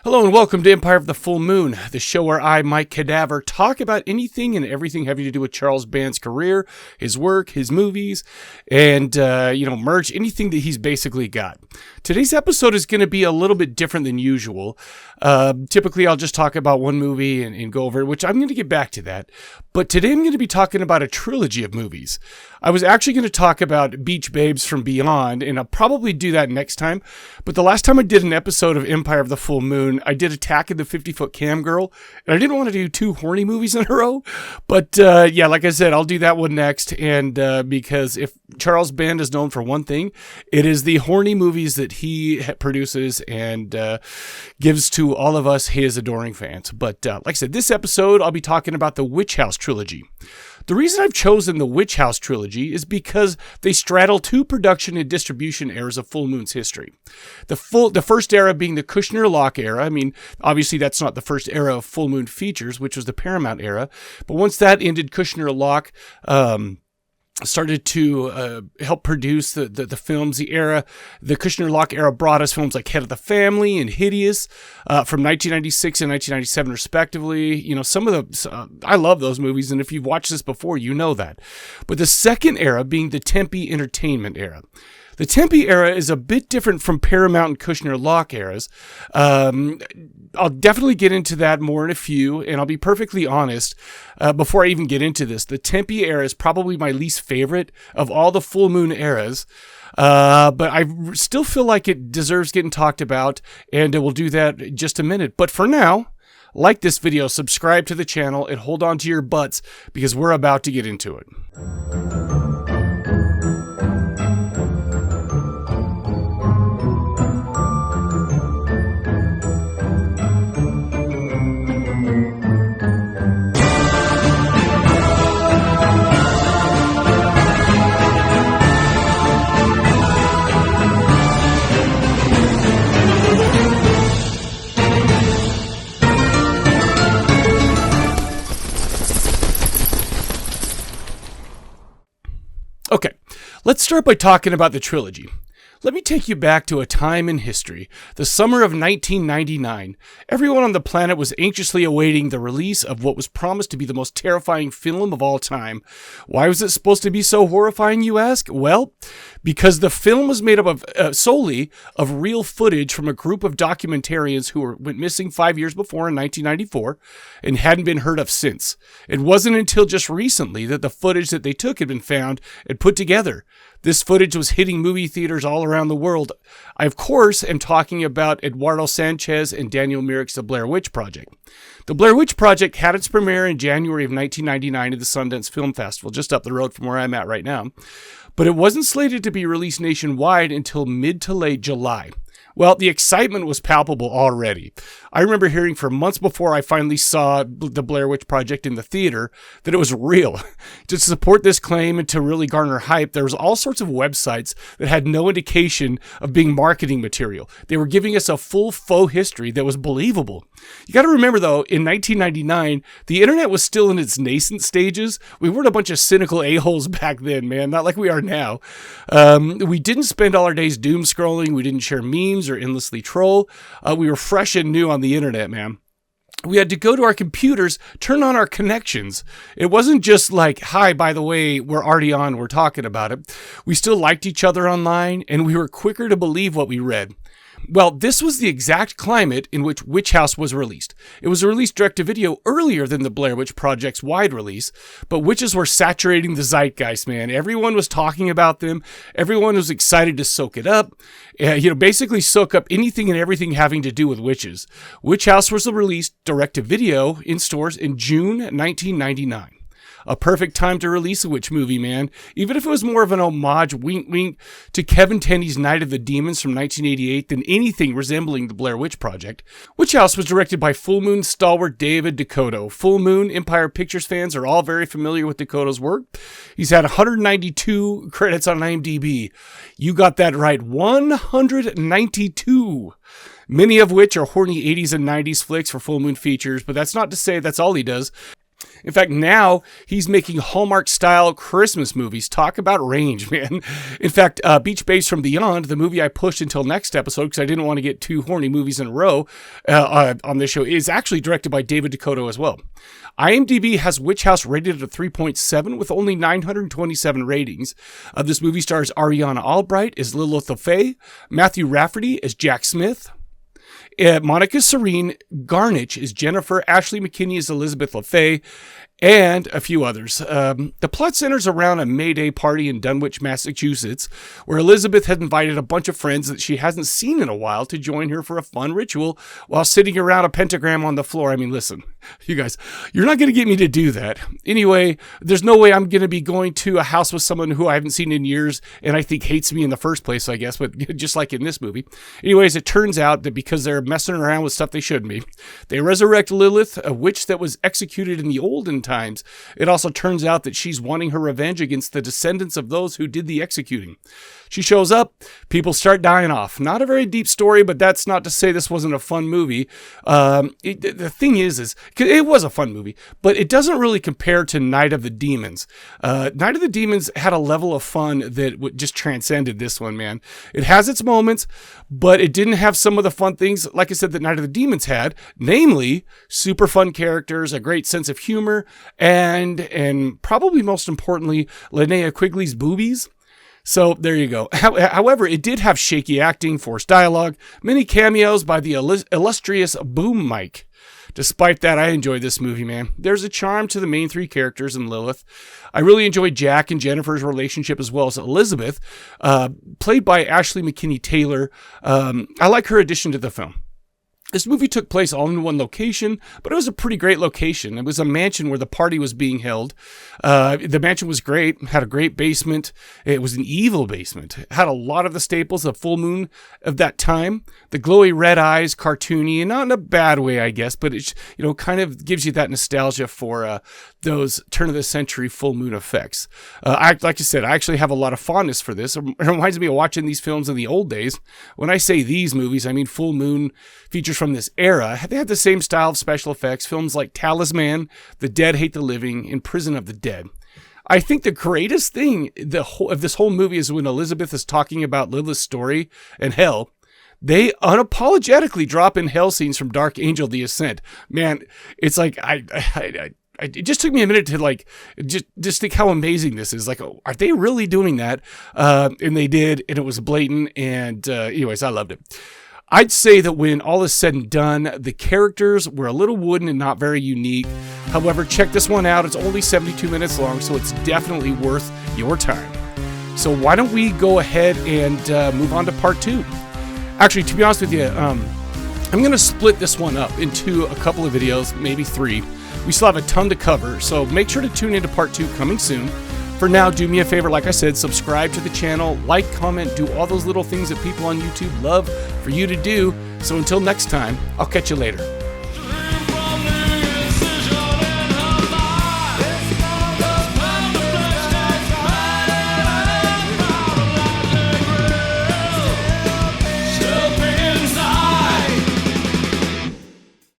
Hello and welcome to Empire of the Full Moon, the show where I, Mike Cadaver, talk about anything and everything having to do with Charles Band's career, his work, his movies, and, merch, anything that he's basically got. Today's episode is going to be a little bit different than usual. Typically, I'll just talk about one movie and go over it, which I'm going to get back to that. But today I'm going to be talking about a trilogy of movies. I was actually going to talk about Beach Babes from Beyond, and I'll probably do that next time. But the last time I did an episode of Empire of the Full Moon, I did Attack of the 50-Foot Cam Girl, and I didn't want to do two horny movies in a row. But like I said, I'll do that one next. And because if Charles Band is known for one thing, it is the horny movies that he produces and gives to all of us, his adoring fans. But like I said, this episode, I'll be talking about the Witchouse trilogy. The reason I've chosen the Witchouse trilogy is because they straddle two production and distribution eras of Full Moon's history. The first era being the Kushner-Locke era. I mean, obviously that's not the first era of Full Moon features, which was the Paramount era. But once that ended, Kushner-Locke started to help produce the films. The Kushner-Locke era brought us films like Head of the Family and Hideous from 1996 and 1997 respectively. You know, some of I love those movies, and if you've watched this before, you know that. But the second era being the Tempe Entertainment era. The Tempe era is a bit different from Paramount and Kushner-Locke eras. I'll definitely get into that more in a few, and I'll be perfectly honest, before I even get into this, the Tempe era is probably my least favorite of all the Full Moon eras, but I still feel like it deserves getting talked about, and we'll do that in just a minute. But for now, like this video, subscribe to the channel, and hold on to your butts, because we're about to get into it. Okay, let's start by talking about the trilogy. Let me take you back to a time in history, the summer of 1999. Everyone on the planet was anxiously awaiting the release of what was promised to be the most terrifying film of all time. Why was it supposed to be so horrifying, you ask? Well, because the film was made up of solely of real footage from a group of documentarians who went missing 5 years before in 1994 and hadn't been heard of since. It wasn't until just recently that the footage that they took had been found and put together. This footage was hitting movie theaters all around the world. I, of course, am talking about Eduardo Sanchez and Daniel Myrick's The Blair Witch Project. The Blair Witch Project had its premiere in January of 1999 at the Sundance Film Festival, just up the road from where I'm at right now. But it wasn't slated to be released nationwide until mid to late July. Well, the excitement was palpable already. I remember hearing for months before I finally saw the Blair Witch Project in the theater that it was real. To support this claim and to really garner hype, there was all sorts of websites that had no indication of being marketing material. They were giving us a full faux history that was believable. You got to remember, though, in 1999, the internet was still in its nascent stages. We weren't a bunch of cynical a-holes back then, man, not like we are now. We didn't spend all our days doom scrolling. We didn't share memes or endlessly troll. We were fresh and new on the internet, man. We had to go to our computers, turn on our connections. It wasn't just like, hi, by the way, we're already on, we're talking about it. We still liked each other online, and we were quicker to believe what we read. Well, this was the exact climate in which Witchouse was released. It was released direct-to-video earlier than the Blair Witch Project's wide release, but witches were saturating the zeitgeist, man. Everyone was talking about them. Everyone was excited to soak it up. Basically soak up anything and everything having to do with witches. Witchouse was released direct-to-video in stores in June 1999. A perfect time to release a witch movie, man. Even if it was more of an homage, wink wink, to Kevin Tenney's Night of the Demons from 1988 than anything resembling the Blair Witch Project. Witchouse was directed by Full Moon stalwart David DeCoteau. Full Moon Empire Pictures fans are all very familiar with DeCoteau's work. He's had 192 credits on IMDb. You got that right, 192. Many of which are horny 80s and 90s flicks for Full Moon features, but that's not to say that's all he does. In fact, now he's making Hallmark-style Christmas movies. Talk about range, man. In fact, Beach Babes from Beyond, the movie I pushed until next episode because I didn't want to get 2 horny movies in a row on this show, is actually directed by David Dakota as well. IMDb has Witchouse rated at a 3.7 with only 927 ratings. This movie stars Ariana Albright as Lilith O'Fay, Matthew Rafferty as Jack Smith, Monica Serene Garnich is Jennifer, Ashley McKinney is Elizabeth LaFay, and a few others. The plot centers around a May Day party in Dunwich, Massachusetts, where Elizabeth had invited a bunch of friends that she hasn't seen in a while to join her for a fun ritual while sitting around a pentagram on the floor. I mean, listen, you guys, you're not going to get me to do that. Anyway, there's no way I'm going to be going to a house with someone who I haven't seen in years and I think hates me in the first place, I guess, but just like in this movie. Anyways, it turns out that because they're messing around with stuff they shouldn't be, they resurrect Lilith, a witch that was executed in the olden times. It also turns out that she's wanting her revenge against the descendants of those who did the executing. She shows up, people start dying off. Not a very deep story, but that's not to say this wasn't a fun movie. The thing is it was a fun movie, but it doesn't really compare to Night of the Demons. Night of the Demons had a level of fun that just transcended this one, man. It has its moments, but it didn't have some of the fun things, like I said, that Night of the Demons had, namely super fun characters, a great sense of humor, and probably most importantly, Linnea Quigley's boobies. So there you go. However, it did have shaky acting, forced dialogue, many cameos by the illustrious Boom Mike. Despite that, I enjoyed this movie, man. There's a charm to the main 3 characters in Lilith. I really enjoyed Jack and Jennifer's relationship as well as Elizabeth, played by Ashley McKinney Taylor. I like her addition to the film. This movie took place all in one location, but it was a pretty great location. It was a mansion where the party was being held. The mansion was great, had a great basement. It was an evil basement. It had a lot of the staples of Full Moon of that time. The glowy red eyes, cartoony, and not in a bad way, I guess, but it kind of gives you that nostalgia for those turn-of-the-century full moon effects. Like I said, I actually have a lot of fondness for this. It reminds me of watching these films in the old days. When I say these movies, I mean Full Moon features from this era. They had the same style of special effects. Films like Talisman, The Dead Hate the Living, and Prison of the Dead. I think the greatest thing of this whole movie is when Elizabeth is talking about Lilith's story and hell, they unapologetically drop in hell scenes from Dark Angel: The Ascent. Man, it's like it just took me a minute to just think how amazing this is. Like, oh, are they really doing that? And they did, and it was blatant. And anyways, I loved it. I'd say that when all is said and done, the characters were a little wooden and not very unique. However, check this one out. It's only 72 minutes long, so it's definitely worth your time. So why don't we go ahead and move on to part 2? Actually, to be honest with you, I'm going to split this one up into a couple of videos, maybe 3. We still have a ton to cover, so make sure to tune into part 2 coming soon. For now, do me a favor, like I said, subscribe to the channel, like, comment, do all those little things that people on YouTube love for you to do. So until next time, I'll catch you later.